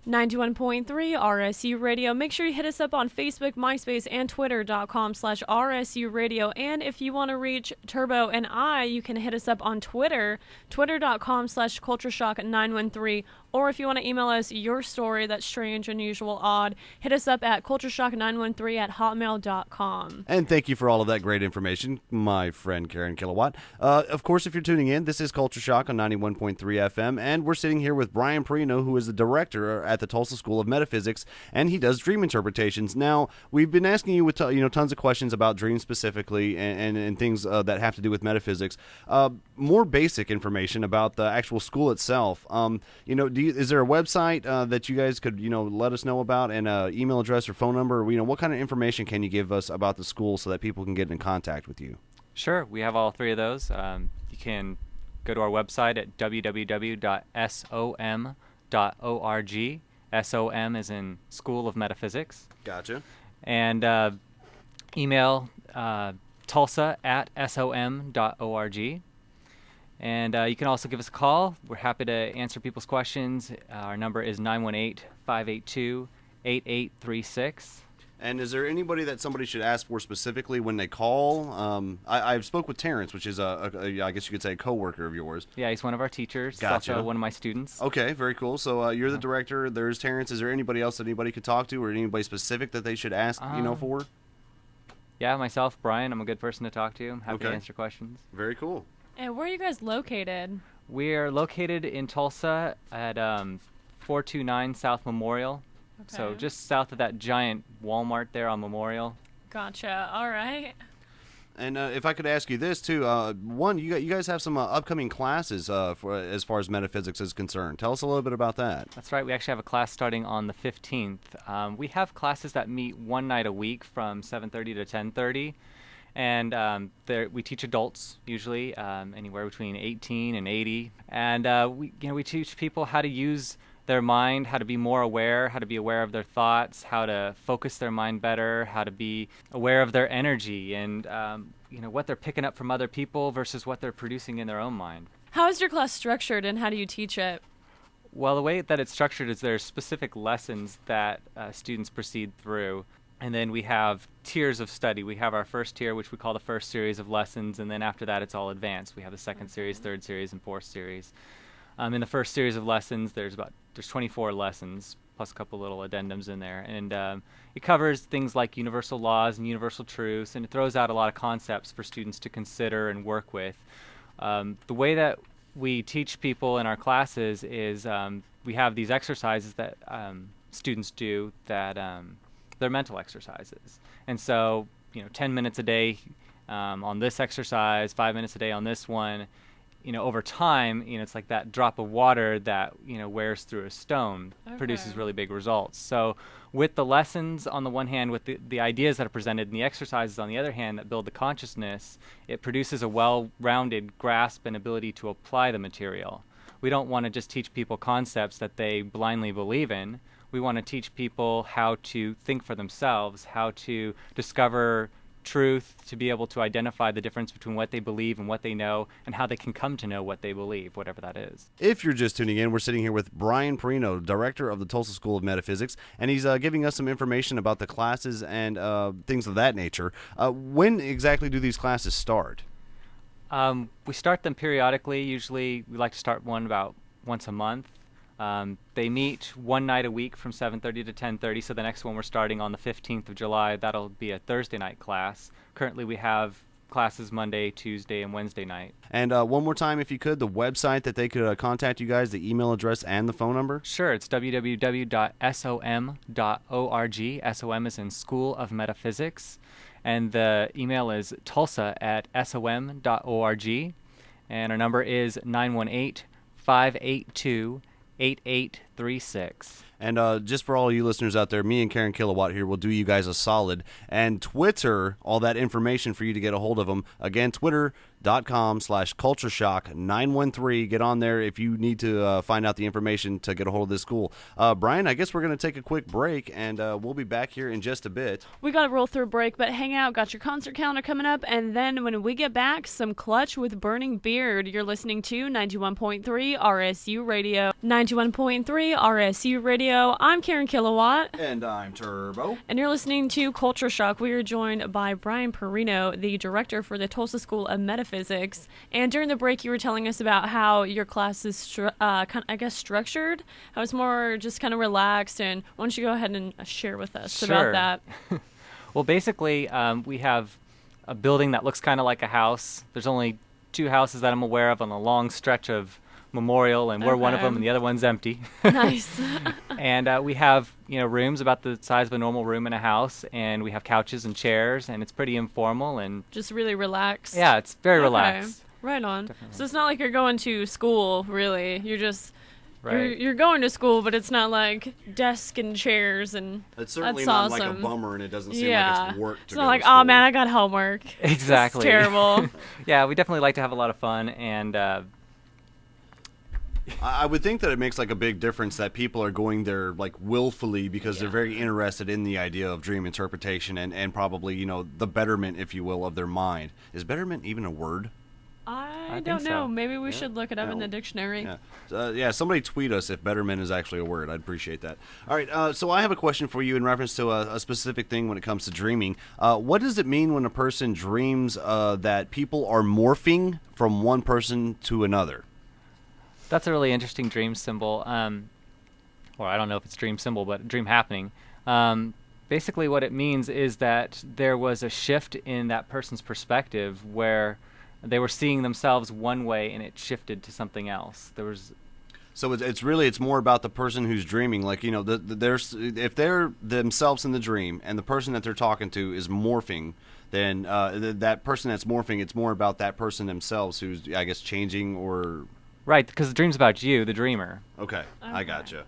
91.3 RSU Radio. Make sure you hit us up on Facebook, MySpace, and Twitter.com/RSU Radio. And if you want to reach Turbo and I, you can hit us up on Twitter, Twitter.com/CultureShock913. Or if you want to email us your story that's strange, unusual, odd, hit us up at cultureshock913@hotmail.com. And thank you for all of that great information, my friend Karen Killowatt. Of course, if you're tuning in, this is Culture Shock on 91.3 FM, and we're sitting here with Bryon Parrino, who is the director at the Tulsa School of Metaphysics, and he does dream interpretations. Now, we've been asking you with tons of questions about dreams specifically and things that have to do with metaphysics. More basic information about the actual school itself. Is there a website that you guys could let us know about, and an email address or phone number? What kind of information can you give us about the school so that people can get in contact with you? Sure, we have all three of those. You can go to our website at www.som.org. SOM is in School of Metaphysics. Gotcha. And email tulsa@som.org. And you can also give us a call. We're happy to answer people's questions. Our number is 918-582-8836. And is there anybody that somebody should ask for specifically when they call? I've spoke with Terrence, which is I guess you could say a coworker of yours. Yeah, he's one of our teachers. Gotcha. He's also one of my students. Okay, very cool. So you're the director. There's Terrence. Is there anybody else that anybody could talk to, or anybody specific that they should ask? For? Yeah, myself, Bryon. I'm a good person to talk to. I'm happy to answer questions. Very cool. And where are you guys located? We are located in Tulsa at 429 South Memorial. Okay. So just south of that giant Walmart there on Memorial. Gotcha. All right. And if I could ask you this too, one, you guys have some upcoming classes as far as metaphysics is concerned. Tell us a little bit about that. That's right. We actually have a class starting on the 15th. We have classes that meet one night a week from 7:30 to 10:30. And we teach adults usually anywhere between 18 and 80, and we teach people how to use their mind, how to be more aware, how to be aware of their thoughts, how to focus their mind better, how to be aware of their energy, and what they're picking up from other people versus what they're producing in their own mind. How is your class structured, and how do you teach it? Well, the way that it's structured is there's specific lessons that students proceed through. And then we have tiers of study. We have our first tier, which we call the first series of lessons, and then after that it's all advanced. We have the second series, third series, and fourth series. In the first series of lessons, there's 24 lessons, plus a couple little addendums in there. And it covers things like universal laws and universal truths, and it throws out a lot of concepts for students to consider and work with. The way that we teach people in our classes is we have these exercises that students do that they're mental exercises. And so, 10 minutes a day on this exercise, 5 minutes a day on this one, over time, it's like that drop of water that, wears through a stone, produces really big results. So with the lessons on the one hand, with the ideas that are presented, and the exercises on the other hand that build the consciousness, it produces a well-rounded grasp and ability to apply the material. We don't want to just teach people concepts that they blindly believe in. We want to teach people how to think for themselves, how to discover truth, to be able to identify the difference between what they believe and what they know, and how they can come to know what they believe, whatever that is. If you're just tuning in, we're sitting here with Bryon Parrino, director of the Tulsa School of Metaphysics, and he's giving us some information about the classes and things of that nature. When exactly do these classes start? We start them periodically. Usually we like to start one about once a month. They meet one night a week from 7:30 to 10:30, so the next one we're starting on the 15th of July. That'll be a Thursday night class. Currently we have classes Monday, Tuesday, and Wednesday night. And one more time, if you could, the website that they could contact you guys, the email address, and the phone number? Sure, it's www.som.org. SOM is in School of Metaphysics. And the email is tulsa@som.org. And our number is 918-582-8836. And just for all you listeners out there, me and Karen Killowatt here will do you guys a solid and Twitter all that information for you to get a hold of them. Again, twitter.com/cultureshock913. Get on there if you need to find out the information to get a hold of this school. Bryon, I guess we're going to take a quick break, and we'll be back here in just a bit. We got to roll through a break, but hang out. Got your concert calendar coming up, and then when we get back, some Clutch with Burning Beard. You're listening to 91.3 RSU Radio. 91.3 RSU Radio. I'm Karen Killowatt. And I'm Turbo. And you're listening to Culture Shock. We are joined by Bryon Parrino, the director for the Tulsa School of Metaphysics. And during the break, you were telling us about how your class is, structured. How it's more just kind of relaxed. And why don't you go ahead and share with us about that? Well, basically, we have a building that looks kind of like a house. There's only 2 houses that I'm aware of on a long stretch of Memorial, and we're one of them, and the other one's empty. Nice. And we have, rooms about the size of a normal room in a house, and we have couches and chairs, and it's pretty informal and just really relaxed. Yeah, it's very relaxed. Right on. Definitely. So it's not like you're going to school, really. You're just right. You're going to school, but it's not like desk and chairs and. It's certainly that's not awesome. like a bummer, and it doesn't seem like it's work to it's go not like, to school. oh man, I got homework. Exactly. It's terrible. Yeah, we definitely like to have a lot of fun, and I would think that it makes like a big difference that people are going there like willfully because they're very interested in the idea of dream interpretation and probably, the betterment, if you will, of their mind. Is betterment even a word? I think don't know. so. Maybe we should look it up in the dictionary. Somebody tweet us if betterment is actually a word. I'd appreciate that. All right, so I have a question for you in reference to a specific thing when it comes to dreaming. What does it mean when a person dreams that people are morphing from one person to another? that's a really interesting dream symbol. Or I don't know if it's dream symbol, but dream happening. Basically what it means is that there was a shift in that person's perspective where they were seeing themselves one way and it shifted to something else. So it's more about the person who's dreaming. Like, if they're themselves in the dream and the person that they're talking to is morphing, then that person that's morphing, it's more about that person themselves who's, I guess, changing or... Right, because the dream's about you, the dreamer. Okay. I gotcha.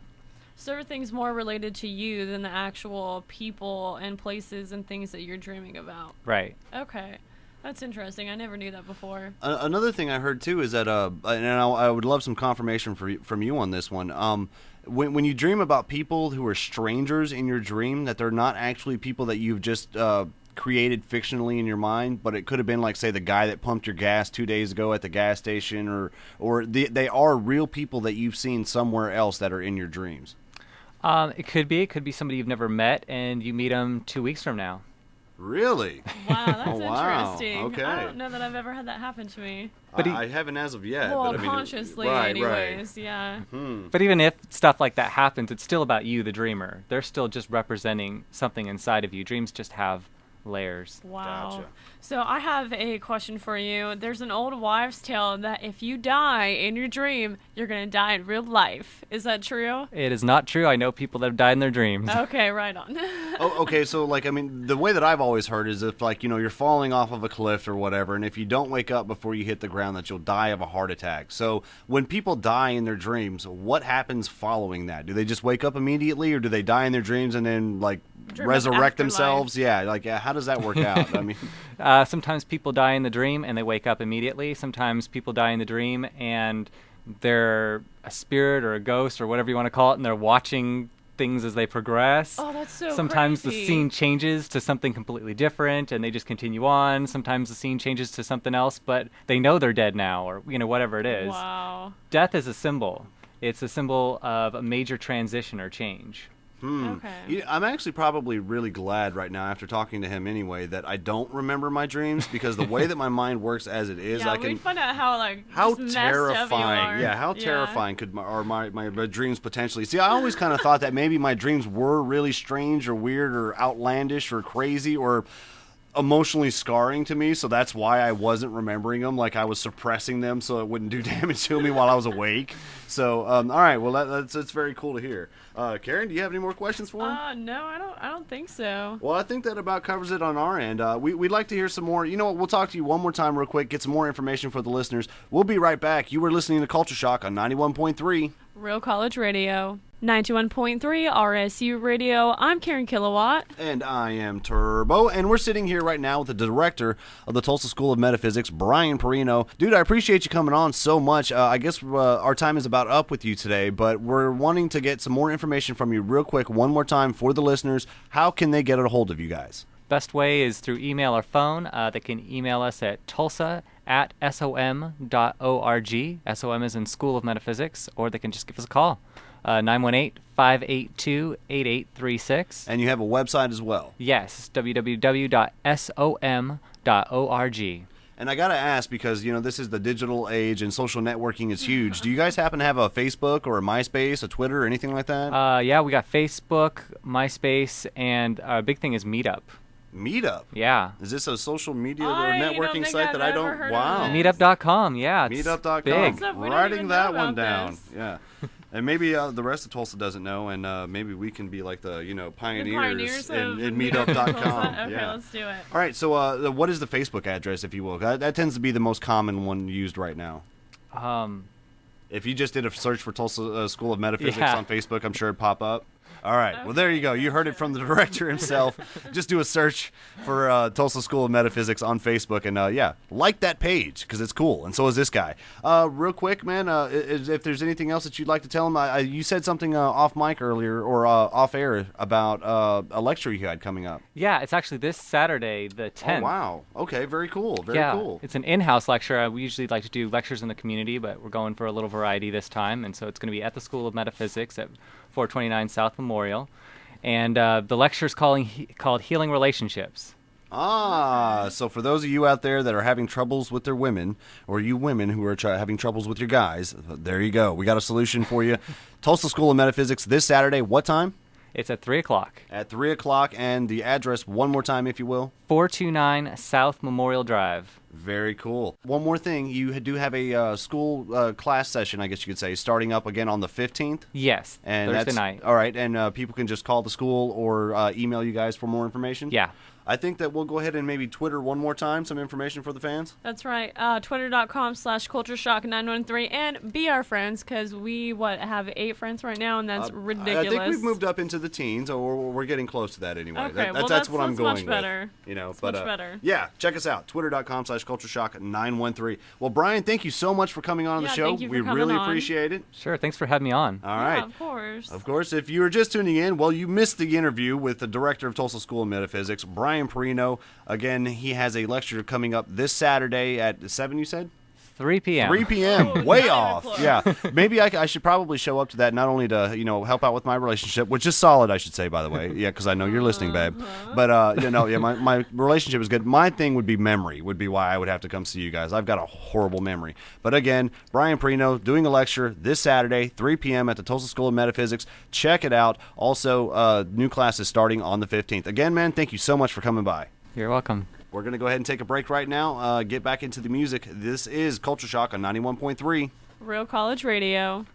So everything's more related to you than the actual people and places and things that you're dreaming about. Right. Okay. That's interesting. I never knew that before. Another thing I heard too is that, and I would love some confirmation from you on this one. When you dream about people who are strangers in your dream, that they're not actually people that you've just created fictionally in your mind, but it could have been like, say, the guy that pumped your gas 2 days ago at the gas station, or they are real people that you've seen somewhere else that are in your dreams. It could be somebody you've never met, and you meet them 2 weeks from now. Really? Wow, that's Wow. interesting. Okay. I don't know that I've ever had that happen to me. But I haven't as of yet. Well, but I mean, consciously, right, anyways, yeah. But even if stuff like that happens, it's still about you, the dreamer. They're still just representing something inside of you. Dreams just have layers. Wow. Gotcha. So I have a question for you. There's an old wives' tale that if you die in your dream, you're going to die in real life. Is that true? It is not true. I know people that have died in their dreams. Okay, right on. Okay, so like, I mean, the way that I've always heard is if like, you're falling off of a cliff or whatever, and if you don't wake up before you hit the ground, that you'll die of a heart attack. So when people die in their dreams, what happens following that? Do they just wake up immediately, or do they die in their dreams and then like Dream of resurrect afterlife. themselves? Yeah, like how does that work out? I mean, Sometimes people die in the dream and they wake up immediately. Sometimes people die in the dream and they're a spirit or a ghost or whatever you want to call it, and they're watching things as they progress. Oh, that's so Sometimes crazy. the scene changes to something completely different and they just continue on. Sometimes the scene changes to something else, but they know they're dead now, or whatever it is. Wow. Death is a symbol. It's a symbol of a major transition or change. Okay. I'm actually probably really glad right now, after talking to him anyway, that I don't remember my dreams, because the way that my mind works as it is, Yeah, I can... we find out how How just messed up you terrifying! are. Yeah, how terrifying could my dreams potentially? See, I always kind of thought that maybe my dreams were really strange or weird or outlandish or crazy or emotionally scarring to me, so that's why I wasn't remembering them. Like, I was suppressing them so it wouldn't do damage to me while I was awake. So, all right, well, that's very cool to hear. Karen, do you have any more questions for him? No, I don't think so. Well, I think that about covers it on our end. We'd like to hear some more. You know what? We'll talk to you one more time real quick, get some more information for the listeners. We'll be right back. You were listening to Culture Shock on 91.3. Real College Radio. 91.3 RSU Radio. I'm Karen Killowatt. And I am Turbo, and we're sitting here right now with the director of the Tulsa School of Metaphysics, Bryon Parrino. Dude, I appreciate you coming on so much. I guess our time is about up with you today, but we're wanting to get some more information from you real quick one more time for the listeners. How can they get a hold of you guys? Best way is through email or phone. They can email us at tulsa@som.org. SOM is in School of Metaphysics, or they can just give us a call. 918-582-8836. And you have a website as well. Yes, www.som.org. And I got to ask, because, this is the digital age and social networking is huge. Do you guys happen to have a Facebook or a MySpace, a Twitter, or anything like that? Yeah, we got Facebook, MySpace, and our big thing is Meetup. Meetup? Yeah. Is this a social media or I don't networking think site I've that I ever don't? heard of Wow. this. Meetup.com, yeah. It's Meetup.com. big. We don't Writing even that know one about down. this. Yeah. And maybe the rest of Tulsa doesn't know, and maybe we can be like the pioneers of in meetup.com. Okay, Yeah. let's do it. All right. So what is the Facebook address, if you will? That tends to be the most common one used right now. If you just did a search for Tulsa School of Metaphysics Yeah. on Facebook, I'm sure it'd pop up. All right. Well, there you go. You heard it from the director himself. Just do a search for Tulsa School of Metaphysics on Facebook, and like that page because it's cool, and so is this guy. Real quick, man, if there's anything else that you'd like to tell him, you said something off mic earlier or off air about a lecture you had coming up. Yeah, it's actually this Saturday, the 10th. Oh, wow. Okay, very cool. Very cool. It's an in-house lecture. We usually like to do lectures in the community, but we're going for a little variety this time, and so it's going to be at the School of Metaphysics at 429 South Memorial, and the lecture is called Healing Relationships. So for those of you out there that are having troubles with their women, or you women who are having troubles with your guys, there you go. We got a solution for you. Tulsa School of Metaphysics this Saturday. What time? It's at 3 o'clock. At 3 o'clock, and the address one more time, if you will. 429 South Memorial Drive. Very cool. One more thing, you do have a school class session, I guess you could say, starting up again on the 15th? Yes, And Thursday that's, night. All right, and people can just call the school or email you guys for more information? Yeah. I think that we'll go ahead and maybe Twitter one more time, some information for the fans. That's right. Twitter.com/cultureshock913 and be our friends because we have 8 friends right now and that's ridiculous. I think we've moved up into the teens, or we're getting close to that anyway. Okay, That's what I'm going much better. with. That's much better. Yeah, check us out. Twitter.com/cultureshock913. Well, Bryon, thank you so much for coming on the show. Thank you for We coming really on. appreciate it. Sure, thanks for having me on. All right. Yeah, of course. Of course, if you were just tuning in, well, you missed the interview with the director of Tulsa School of Metaphysics, Bryon Parrino. Again, he has a lecture coming up this Saturday at 7, you said? 3 p.m. 3 p.m. Oh, Way not even off. close. Yeah. Maybe I should probably show up to that, not only to, help out with my relationship, which is solid, I should say, by the way. Yeah, because I know you're listening, babe. But, my relationship is good. My thing would be memory, would be why I would have to come see you guys. I've got a horrible memory. But again, Bryon Parrino doing a lecture this Saturday, 3 p.m. at the Tulsa School of Metaphysics. Check it out. Also, new classes starting on the 15th. Again, man, thank you so much for coming by. You're welcome. We're going to go ahead and take a break right now, get back into the music. This is Culture Shock on 91.3. Real College Radio.